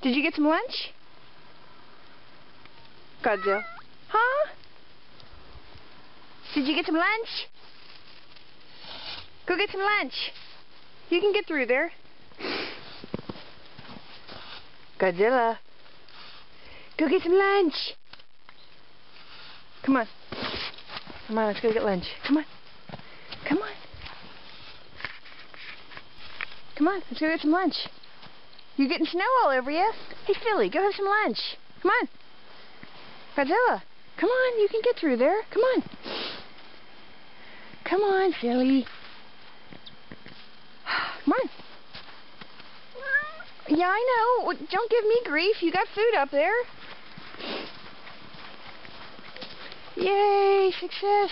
Did you get some lunch? Godzilla. Huh? Did you get some lunch? Go get some lunch. You can get through there. Godzilla. Go get some lunch. Come on. Come on, let's go get lunch. Come on. Come on. Come on, let's go get some lunch. You're getting snow all over you. Hey, Philly, go have some lunch. Come on. Godzilla, come on, you can get through there. Come on. Come on, Philly. Come on. Yeah, I know. Don't give me grief. You got food up there. Yay, success.